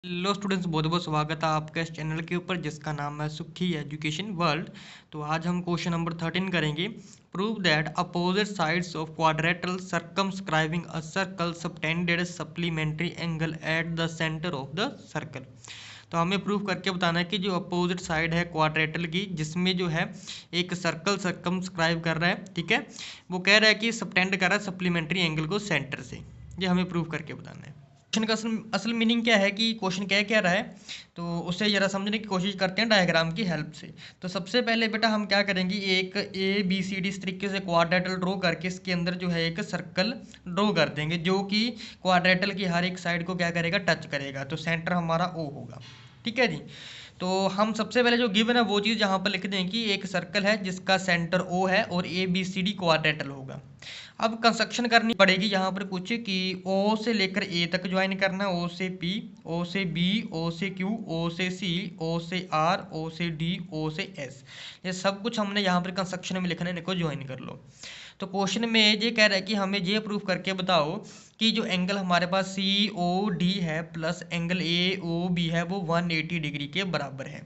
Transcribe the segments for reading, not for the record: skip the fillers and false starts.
Hello students, बहुत बहुत स्वागत है आपका इस चैनल के ऊपर जिसका नाम है सुखी एजुकेशन वर्ल्ड। तो आज हम क्वेश्चन नंबर 13 करेंगे। Prove that opposite sides of quadrilateral circumscribing a circle subtended supplementary angle at the centre of the circle. तो हमें प्रूव करके बताना है कि जो अपोजिट साइड है क्वाड्रेटल की, जिसमें जो है एक सर्कल सर्कमस्क्राइब कर रहा है, ठीक है, वो कह रहा है कि सबटेंड कर रहा है सप्लीमेंट्री एंगल को सेंटर से। ये हमें प्रूव करके बताना है। क्वेश्चन का असल मीनिंग क्या है कि क्वेश्चन कह क्या रहा है, तो उसे ज़रा समझने की कोशिश करते हैं डायग्राम की हेल्प से। तो सबसे पहले बेटा हम क्या करेंगे, एक ए बी सी डी इस तरीके से क्वाड्रेटल ड्रॉ करके इसके अंदर जो है एक सर्कल ड्रॉ कर देंगे जो कि क्वाड्रेटल की हर एक साइड को क्या करेगा, टच करेगा। तो सेंटर हमारा ओ होगा, ठीक है जी। तो हम सबसे पहले जो गिवन है वो चीज़ यहाँ पर लिख दें कि एक सर्कल है जिसका सेंटर ओ है और A B C D quadrilateral होगा। अब कंस्ट्रक्शन करनी पड़ेगी यहाँ पर कुछ कि ओ से लेकर ए तक ज्वाइन करना है, ओ से पी, ओ से बी, ओ से क्यू, ओ से सी, ओ से आर, ओ से डी, ओ से एस। ये सब कुछ हमने यहाँ पर कंस्ट्रक्शन में लिखना है, इनको ज्वाइन कर लो। तो क्वेश्चन में ये कह रहा है कि हमें ये प्रूफ करके बताओ कि जो एंगल हमारे पास सी ओ डी है plus angle A O B है वो 180 डिग्री के बराबर है।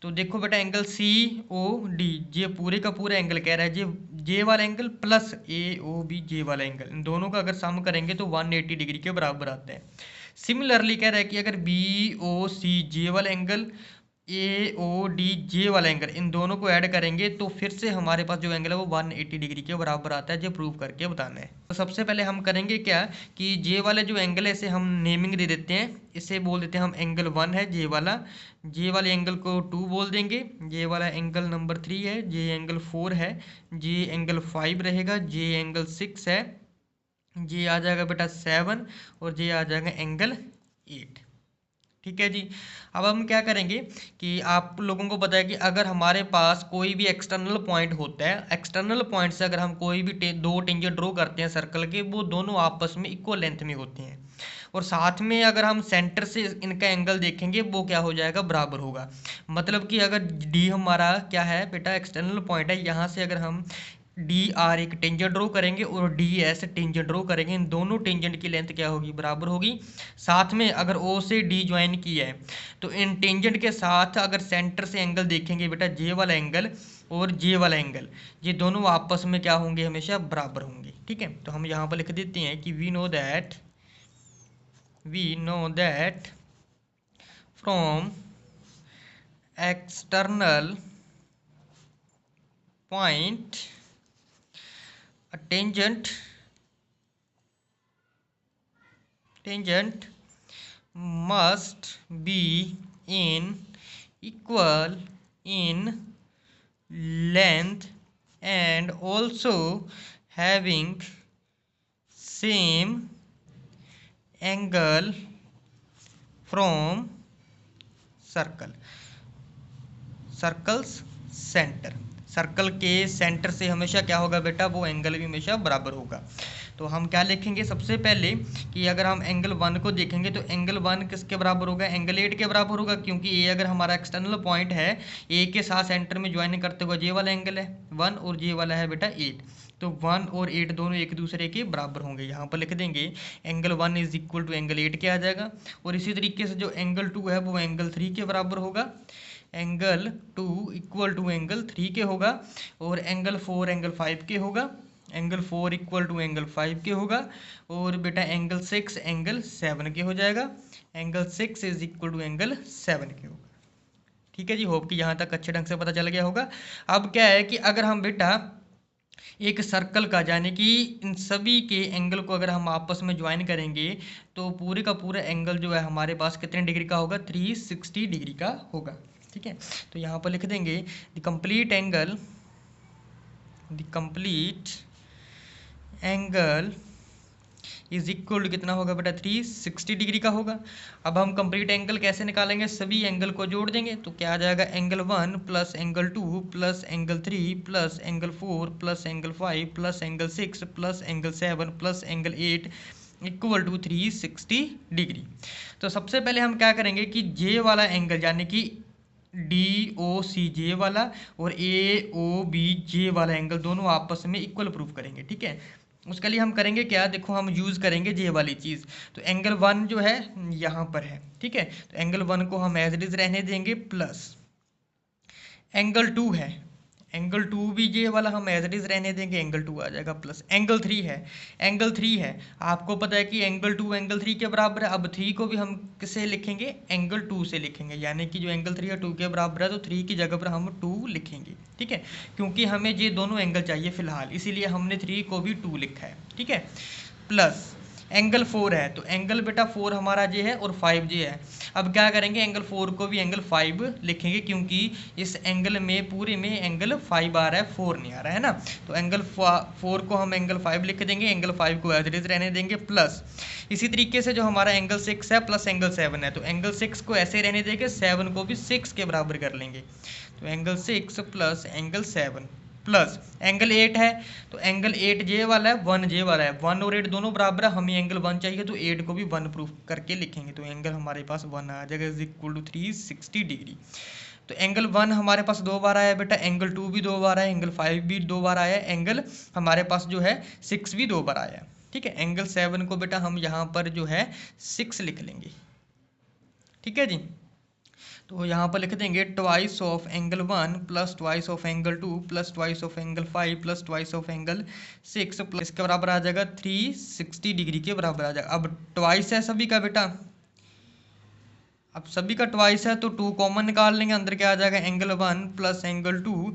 तो देखो बेटा, एंगल सी ओ डी ये पूरे का पूरा एंगल कह रहा है, जे वाला एंगल प्लस ए ओ बी जे वाला एंगल, इन दोनों का अगर सम करेंगे तो 180 डिग्री के बराबर आता है। सिमिलरली कह रहा है कि अगर बी ओ सी जे वाला angle, A O D J वाला एंगल, इन दोनों को ऐड करेंगे तो फिर से हमारे पास जो एंगल है वो 180 डिग्री के बराबर आता है। जो प्रूव करके बताना है, तो सबसे पहले हम करेंगे क्या कि जे वाले जो एंगल है इसे हम नेमिंग दे देते हैं। इसे बोल देते हैं हम एंगल 1 है जे वाला, जे वाले एंगल को 2 बोल देंगे, जे वाला एंगल नंबर 3 है, जे एंगल 4 है, जे एंगल 5 रहेगा, जे एंगल 6 है, जे आ जाएगा बेटा 7 और जे आ जाएगा एंगल 8। ठीक है जी। अब हम क्या करेंगे कि आप लोगों को पता है कि अगर हमारे पास कोई भी एक्सटर्नल पॉइंट होता है, एक्सटर्नल पॉइंट से अगर हम कोई भी दो टेंजेंट ड्रॉ करते हैं सर्कल के, वो दोनों आपस में इक्वल लेंथ में होते हैं। और साथ में अगर हम सेंटर से इनका एंगल देखेंगे वो क्या हो जाएगा, बराबर होगा। मतलब कि अगर डी हमारा क्या है बेटा, एक्सटर्नल पॉइंट है, यहाँ से अगर हम डी आर एक टेंजेंट ड्रॉ करेंगे और डी एस टेंजेंट ड्रॉ करेंगे, इन दोनों टेंजेंट की लेंथ क्या होगी, बराबर होगी। साथ में अगर ओ से डी ज्वाइन किया है तो इन टेंजेंट के साथ अगर सेंटर से एंगल देखेंगे बेटा, जे वाला एंगल और जे वाला एंगल, ये दोनों आपस में क्या होंगे, हमेशा बराबर होंगे। ठीक है, तो हम यहाँ पर लिख देते हैं कि we know that from external point a tangent must be in equal in length and also having same angle from circles centre. Circle के सेंटर से हमेशा क्या होगा बेटा, वो एंगल भी हमेशा बराबर होगा। तो हम क्या लिखेंगे सबसे पहले कि अगर हम एंगल 1 को देखेंगे तो एंगल 1 किसके बराबर होगा, एंगल 8 के बराबर होगा, क्योंकि ए अगर हमारा एक्सटर्नल पॉइंट है, ए के साथ सेंटर में ज्वाइन करते हुए जे वाला एंगल है 1 और जे वाला है बेटा 8। तो 1 और 8 दोनों एक दूसरे के बराबर होंगे। यहाँ पर लिख देंगे angle 1 is equal to angle 8 के आ जाएगा। और इसी तरीके से जो एंगल 2 है वो एंगल 3 के बराबर होगा, एंगल 2 इक्वल टू एंगल 3 के होगा, और एंगल 4 एंगल 5 के होगा, एंगल 4 इक्वल टू एंगल 5 के होगा, और बेटा एंगल 6 एंगल 7 के हो जाएगा, angle 6 is equal to angle 7 के होगा। ठीक है जी, होप कि यहाँ तक अच्छे ढंग से पता चल गया होगा। अब क्या है कि अगर हम बेटा एक सर्कल का, यानी कि इन सभी के एंगल को अगर हम आपस में ज्वाइन करेंगे तो पूरे का पूरा एंगल जो है हमारे पास कितने डिग्री का होगा, 360 डिग्री का होगा। ठीक है, तो यहाँ पर लिख देंगे the complete angle is equal to कितना होगा बेटा, 360 डिग्री का होगा। अब हम कंप्लीट एंगल कैसे निकालेंगे, सभी एंगल को जोड़ देंगे तो क्या आ जाएगा, angle 1 plus angle 2 plus angle 3 plus angle 4 plus angle 5 plus angle 6 plus angle 7 plus angle 8 equal to 360 degree. तो सबसे पहले हम क्या करेंगे कि जे वाला एंगल, यानी कि डी ओ सी जे वाला और ए ओ बी जे वाला एंगल दोनों आपस में इक्वल प्रूफ करेंगे। ठीक है, उसके लिए हम करेंगे क्या, देखो हम यूज़ करेंगे ये वाली चीज़। तो एंगल 1 जो है यहाँ पर है, ठीक है, तो एंगल 1 को हम एज इट इज़ रहने देंगे, प्लस एंगल 2 है, एंगल 2 भी ये वाला हम एज इट इज़ रहने देंगे, एंगल 2 आ जाएगा, प्लस एंगल 3 है, एंगल 3 है, आपको पता है कि एंगल 2 एंगल 3 के बराबर है। अब 3 को भी हम किससे लिखेंगे, एंगल 2 से लिखेंगे, यानी कि जो एंगल 3 है 2 के बराबर है, तो 3 की जगह पर हम 2 लिखेंगे, ठीक है, क्योंकि हमें ये दोनों एंगल चाहिए फिलहाल, इसीलिए हमने 3 को भी 2 लिखा है, ठीक है। प्लस एंगल 4 है, तो एंगल बेटा 4 हमारा ये है और 5 ये है। अब क्या करेंगे, एंगल 4 को भी एंगल 5 लिखेंगे, क्योंकि इस एंगल में पूरे में एंगल 5 आ रहा है, 4 नहीं आ रहा है ना। तो एंगल 4 को हम एंगल 5 लिख देंगे, एंगल 5 को एज इट इज रहने देंगे, प्लस इसी तरीके से जो हमारा एंगल 6 है प्लस एंगल 7 है, तो एंगल 6 को ऐसे रहने देंगे, 7 को भी 6 के बराबर कर लेंगे। तो angle 6 plus angle 7 plus angle 8 है, तो एंगल 8 जे वाला है, 1 जे वाला है, 1 और 8 दोनों बराबर है, हमें एंगल 1 चाहिए, तो 8 को भी 1 प्रूफ करके लिखेंगे, तो एंगल हमारे पास 1 आ जाएगा, इज इक्वल टू 360 डिग्री। तो एंगल 1 हमारे पास 2 बार आया बेटा, एंगल 2 भी 2 बार आया, एंगल 5 भी 2 बार आया, एंगल हमारे पास जो है 6 भी 2 बार आया, ठीक है। एंगल 7 को बेटा हम यहाँ पर जो है 6 लिख लेंगे, ठीक है जी। तो यहाँ पर लिख देंगे twice of angle 1 plus twice of angle 2 plus twice of angle 5 plus twice of angle 6 plus इसके बराबर आ जाएगा 360 डिग्री के बराबर आ जाएगा। अब ट्वाइस है सभी का बेटा, अब सभी का ट्वाइस है तो 2 कॉमन निकाल लेंगे, अंदर क्या आ जाएगा, angle 1 plus angle 2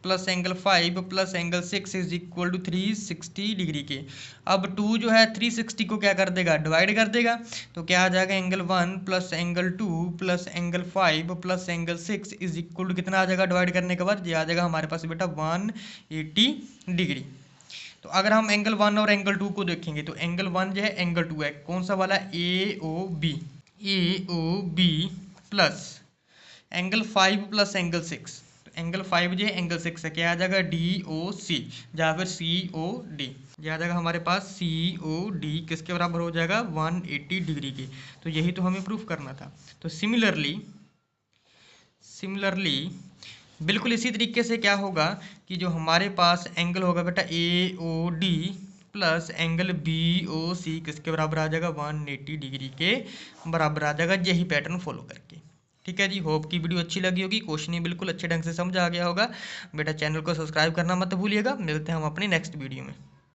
plus angle 5 plus angle 6 is equal to 360 degree के। अब 2 जो है 360 को क्या कर देगा, डिवाइड कर देगा, तो क्या आ जाएगा, angle 1 plus angle 2 plus angle 5 plus angle 6 is equal to कितना आ जाएगा, डिवाइड करने के बाद ये आ जाएगा हमारे पास बेटा 180 डिग्री। तो अगर हम एंगल 1 और एंगल 2 को देखेंगे, तो एंगल 1 जो है एंगल 2 है, कौन सा वाला, A O B plus angle 5 plus angle 6, angle 5 जो है एंगल 6 है, क्या आ जाएगा, डी ओ सी या फिर सी ओ डी, यह आ जाएगा हमारे पास सी ओ डी किसके बराबर हो जाएगा, 180 डिग्री के। तो यही तो हमें प्रूफ करना था। तो सिमिलरली बिल्कुल इसी तरीके से क्या होगा कि जो हमारे पास एंगल होगा बेटा A O D plus angle B O C किसके बराबर आ जाएगा, 180 डिग्री के बराबर आ जाएगा, यही पैटर्न फॉलो करके, ठीक है जी। होप की वीडियो अच्छी लगी होगी, क्वेश्चन ही बिल्कुल अच्छे ढंग से समझ आ गया होगा बेटा। चैनल को सब्सक्राइब करना मत भूलिएगा, मिलते हैं हम अपनी नेक्स्ट वीडियो में।